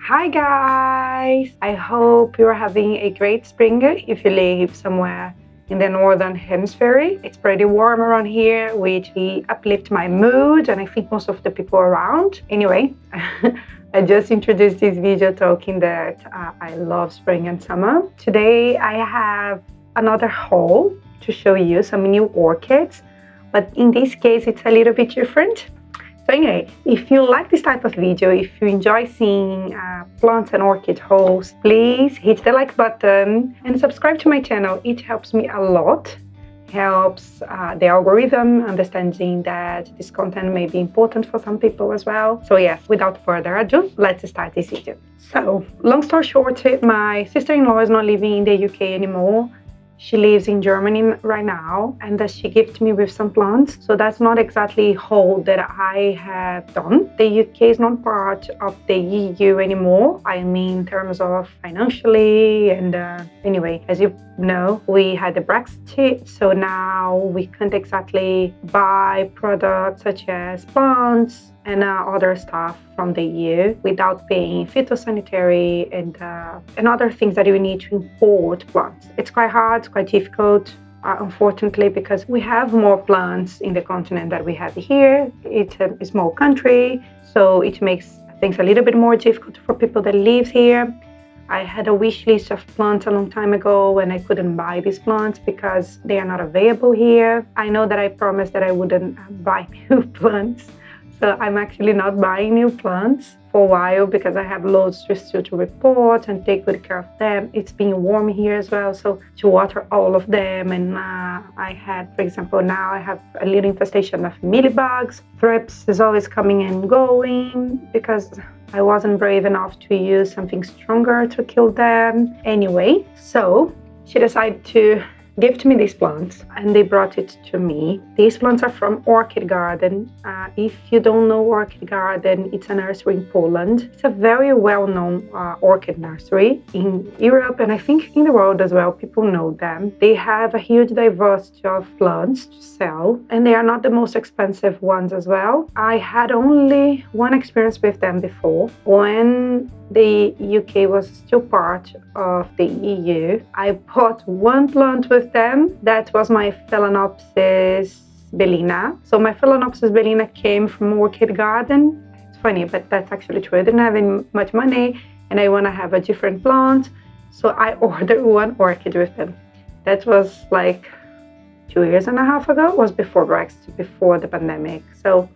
Hi guys! I hope you're having a great spring if you live somewhere in the northern hemisphere. It's pretty warm around here, which uplifts my mood and I think most of the people around. Anyway, I just introduced this video talking that I love spring and summer. Today I have another haul to show you some new orchids, but in this case it's a little bit different. So anyway, if you like this type of video, if you enjoy seeing plants and orchid hauls, please hit the like button and subscribe to my channel. It helps me a lot. Helps the algorithm understanding that this content may be important for some people as well. So yes, without further ado, let's start this video. So long story short, my sister-in-law is not living in the UK anymore. She lives in Germany right now, and she gifted me with some plants. So that's not exactly a haul that I have done. The UK is not part of the EU anymore. I mean, in terms of financially, and anyway, as you know, we had the Brexit, so now we can't exactly buy products such as plants and other stuff from the EU without paying phytosanitary and other things that you need to import plants. It's quite hard, it's quite difficult, unfortunately, because we have more plants in the continent that we have here. It's a small country, so it makes things a little bit more difficult for people that live here. I had a wish list of plants a long time ago and I couldn't buy these plants because they are not available here. I know that I promised that I wouldn't buy new plants. So I'm actually not buying new plants for a while because I have loads still to report and take good care of them. It's been warm here as well, so to water all of them. And I had, for example, now I have a little infestation of mealybugs. Thrips is always coming and going because I wasn't brave enough to use something stronger to kill them. Anyway, so she decided to gift me these plants and they brought it to me. These plants are from Orchid Garden. If you don't know Orchid Garden, it's a nursery in Poland. It's a very well-known orchid nursery in Europe and I think in the world as well. People know them. They have a huge diversity of plants to sell and they are not the most expensive ones as well. I had only one experience with them before. When the UK was still part of the EU, I bought one plant with them. That was my Phalaenopsis Bellina. So my Phalaenopsis Bellina came from Orchid Garden. It's funny, but that's actually true. I didn't have much money and I want to have a different plant. So I ordered one orchid with them. That was like 2.5 years ago. It was before Brexit, before the pandemic. So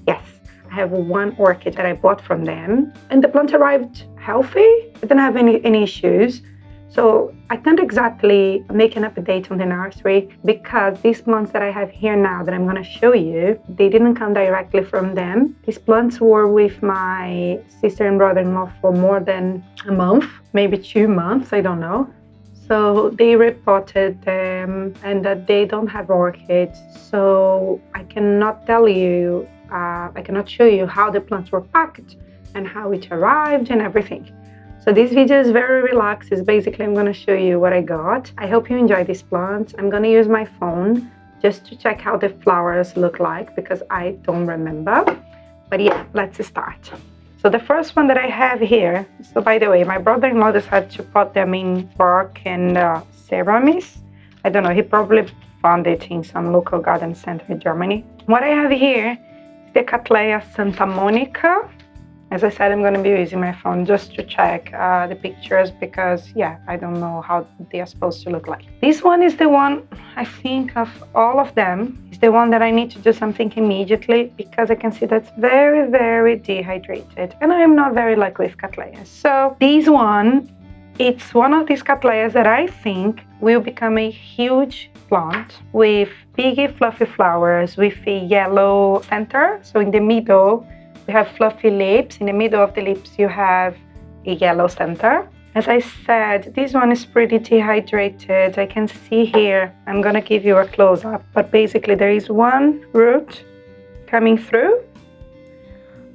yes, I have one orchid that I bought from them and the plant arrived healthy. I didn't have any issues. So I can't exactly make an update on the nursery because these plants that I have here now that I'm going to show you, they didn't come directly from them. These plants were with my sister and brother-in-law for more than a month, maybe 2 months, I don't know. So they repotted them and that they don't have orchids. So I cannot tell you, I cannot show you how the plants were packed and how it arrived and everything. So this video is very relaxed. It's basically I'm going to show you what I got. I hope you enjoy these plants. I'm going to use my phone just to check how the flowers look like because I don't remember. But yeah, let's start. So the first one that I have here, so by the way, my brother-in-law decided to pot them in bark and ceramis. I don't know, he probably found it in some local garden center in Germany. What I have here is the Cattleya Santa Monica. As I said, I'm going to be using my phone just to check the pictures because, yeah, I don't know how they are supposed to look like. This one is the one, I think, of all of them, is the one that I need to do something immediately because I can see that's very, very dehydrated. And I am not very lucky with Cattleyas. So this one, it's one of these Cattleyas that I think will become a huge plant with big, fluffy flowers with a yellow center. So in the middle, you have fluffy lips. In the middle of the lips, you have a yellow center. As I said, this one is pretty dehydrated. I can see here, I'm gonna give you a close-up, but basically there is one root coming through,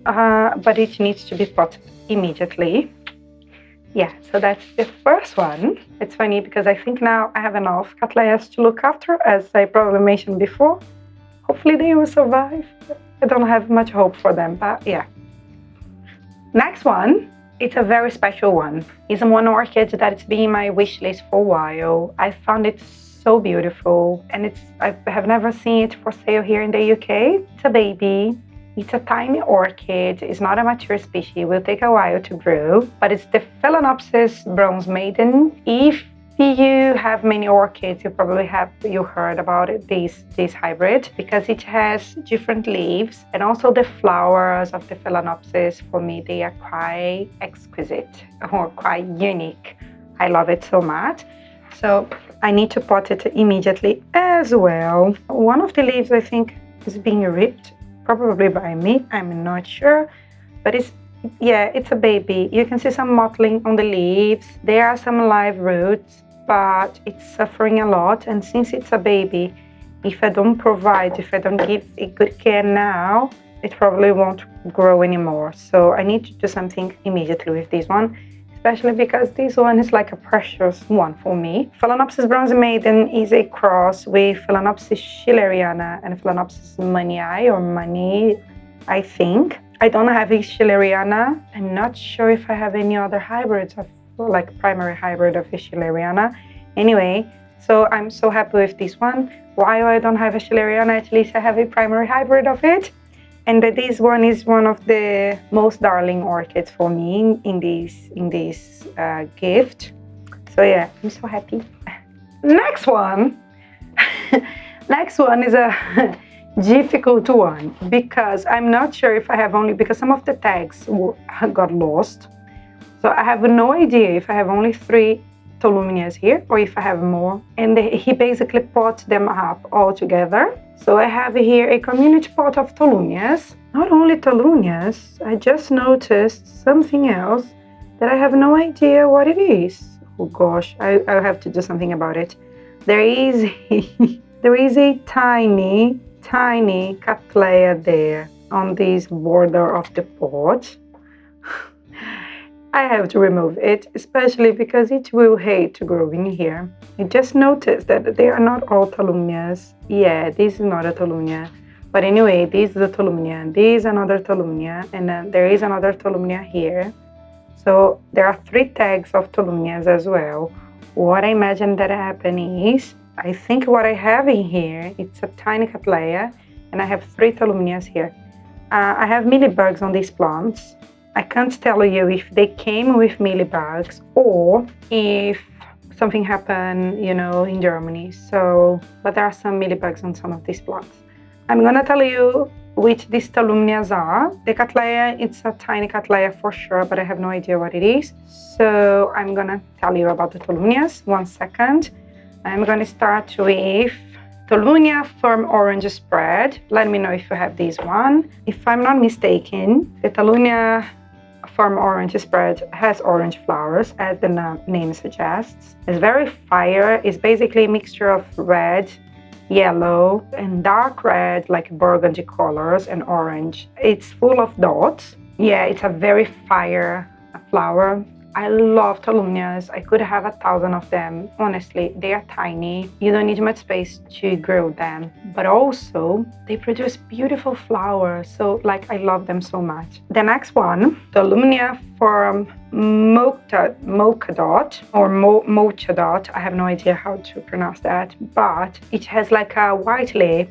but it needs to be potted immediately. Yeah, so that's the first one. It's funny because I think now I have enough Cattleyas to look after, as I probably mentioned before. Hopefully they will survive. I don't have much hope for them, but yeah. Next one it's a very special one. It's one orchid that's been in my wish list for a while. I found it so beautiful, and I have never seen it for sale here in the UK. It's a baby. It's a tiny orchid. It's not a mature species. It will take a while to grow, but it's the Phalaenopsis bronze maiden. If you have many orchids, you heard about it, this hybrid, because it has different leaves, and also the flowers of the Phalaenopsis, for me, they are quite exquisite or quite unique. I love it so much. So I need to pot it immediately as well. One of the leaves, I think, is being ripped, probably by me, I'm not sure, but it's a baby. You can see some mottling on the leaves. There are some live roots, but it's suffering a lot, and since it's a baby, if I don't give it good care now, it probably won't grow anymore. So I need to do something immediately with this one, especially because this one is like a precious one for me. Phalaenopsis bronze maiden is a cross with Phalaenopsis schilleriana and Phalaenopsis manii, I think. I don't have a schilleriana. I'm not sure if I have any other hybrids of like primary hybrid of a schilleriana. Anyway, so I'm so happy with this one. While I don't have a schilleriana, at least I have a primary hybrid of it. And this one is one of the most darling orchids for me in this gift. So yeah, I'm so happy. Next one is a difficult one, because I'm not sure if I have because some of the tags got lost. So I have no idea if I have only 3 tolumnias here or if I have more. And he basically pot them up all together. So I have here a community pot of tolumnias. Not only tolumnias, I just noticed something else that I have no idea what it is. Oh gosh, I'll have to do something about it. There is a tiny Cattleya there on this border of the pot. I have to remove it, especially because it will hate to grow in here. I just noticed that they are not all tolumnias. Yeah, this is not a tolumnia. But anyway, this is a tolumnia, this is another tolumnia, and then there is another tolumnia here. So there are 3 tags of tolumnias as well. What I imagine that happened is, I think what I have in here, it's a tiny Cattleya, and I have 3 tolumnias here. I have mealybugs on these plants. I can't tell you if they came with mealybugs or if something happened, in Germany. But there are some mealybugs on some of these plants. I'm gonna tell you which these tolumnias are. The Cattleya, it's a tiny Cattleya for sure, but I have no idea what it is. So I'm gonna tell you about the tolumnias. 1 second. I'm gonna start with Tolumnia Firme Orange Spread. Let me know if you have this one. If I'm not mistaken, the Tolumnia Firme Orange Spread has orange flowers, as the name suggests. It's very fire. It's basically a mixture of red, yellow, and dark red, like burgundy colors, and orange. It's full of dots. Yeah, it's a very fire flower. I love tolumnias. I could have 1,000 of them. Honestly, they are tiny. You don't need much space to grow them. But also, they produce beautiful flowers. So, I love them so much. The next one, Tolumnia from Mocha dot or Mocha dot. I have no idea how to pronounce that. But it has like a white lip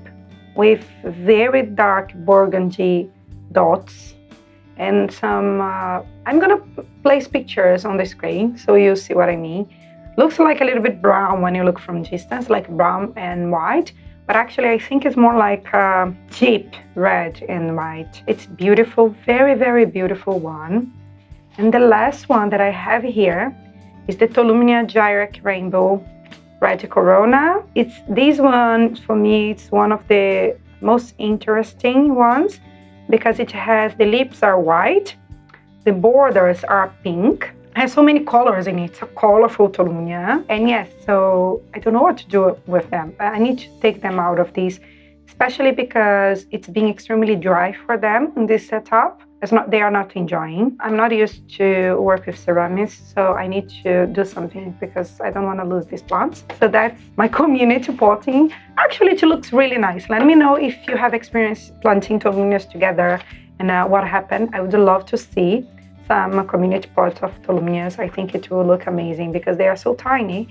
with very dark burgundy dots. And some, I'm gonna place pictures on the screen so you see what I mean. Looks like a little bit brown when you look from distance, like brown and white, but actually I think it's more like deep red and white. It's beautiful, very, very beautiful one. And the last one that I have here is the Tolumnia Jairak Rainbow Red Corona. This one, for me, it's one of the most interesting ones, because it has, the lips are white, the borders are pink. It has so many colors in it. It's a colorful tolumnia. And yes, so I don't know what to do with them. I need to take them out of these, especially because it's been extremely dry for them in this setup. They are not enjoying. I'm not used to work with ceramics, so I need to do something because I don't want to lose these plants. So that's my community potting. Actually, it looks really nice. Let me know if you have experience planting tolumnias together and what happened. I would love to see. some community pots of Tolumnias. I think it will look amazing because they are so tiny.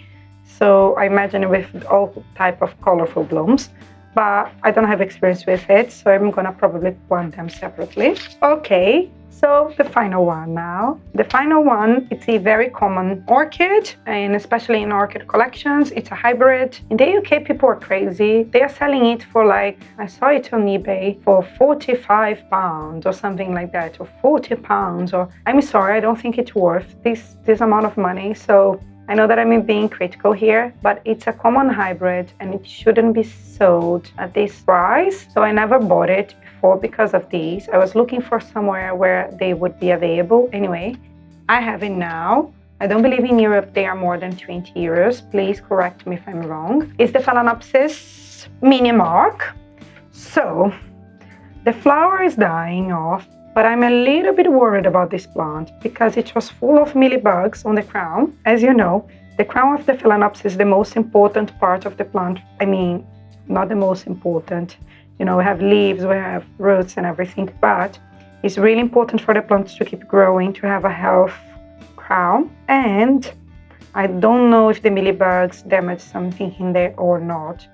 So I imagine with all type of colorful blooms, but I don't have experience with it, so I'm gonna probably plant them separately. Okay, so the final one now. The final one, it's a very common orchid, and especially in orchid collections, it's a hybrid. In the UK, people are crazy. They are selling it for like, I saw it on eBay for £45 or something like that, or £40, or I'm sorry, I don't think it's worth this amount of money. So I know that I'm being critical here, but it's a common hybrid and it shouldn't be sold at this price. So I never bought it before because of these. I was looking for somewhere where they would be available. Anyway, I have it now. I don't believe in Europe they are more than 20 euros. Please correct me if I'm wrong. It's the Phalaenopsis mini mark. So the flower is dying off, but I'm a little bit worried about this plant because it was full of mealybugs on the crown. As you know, the crown of the Phalaenopsis is the most important part of the plant. I mean, not the most important. You know, we have leaves, we have roots and everything, but it's really important for the plants to keep growing, to have a healthy crown. And I don't know if the mealybugs damage something in there or not.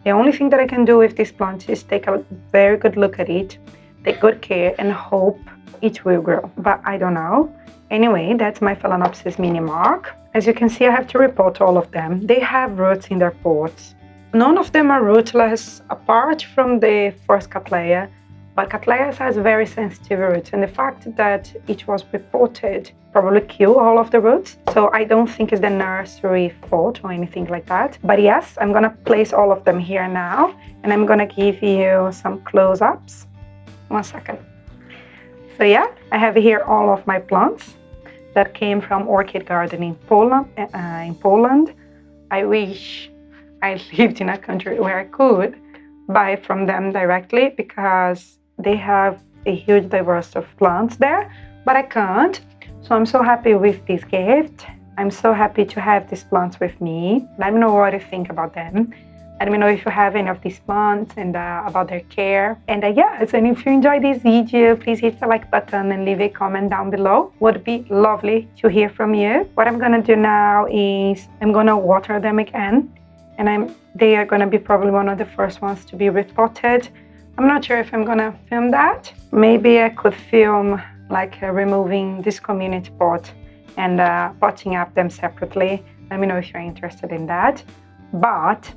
The only thing that I can do with this plant is take a very good look at it, take good care, and hope it will grow, but I don't know. Anyway, that's my Phalaenopsis mini mark. As you can see, I have to repot all of them. They have roots in their pots. None of them are rootless apart from the first Cattleya, but Cattleya has very sensitive roots, and the fact that it was repotted probably killed all of the roots. So I don't think it's the nursery fault or anything like that. But yes, I'm gonna place all of them here now, and I'm gonna give you some close-ups. 1 second. So yeah, I have here all of my plants that came from Orchid Garden in Poland. I wish I lived in a country where I could buy from them directly because they have a huge diversity of plants there, but I can't. So I'm so happy with this gift. I'm so happy to have these plants with me. Let me know what you think about them. Let me know if you have any of these plants and about their care. And yes, and if you enjoyed this video, please hit the like button and leave a comment down below. Would be lovely to hear from you. What I'm gonna do now is I'm gonna water them again, and they are gonna be probably one of the first ones to be repotted. I'm not sure if I'm gonna film that. Maybe I could film like removing this community pot and potting up them separately. Let me know if you're interested in that. But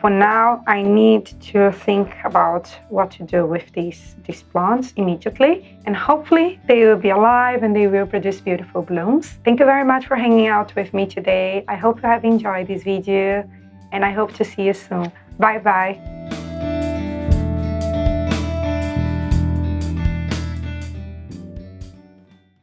for now, I need to think about what to do with these plants immediately, and hopefully they will be alive and they will produce beautiful blooms. Thank you very much for hanging out with me today. I hope you have enjoyed this video, and I hope to see you soon. Bye bye.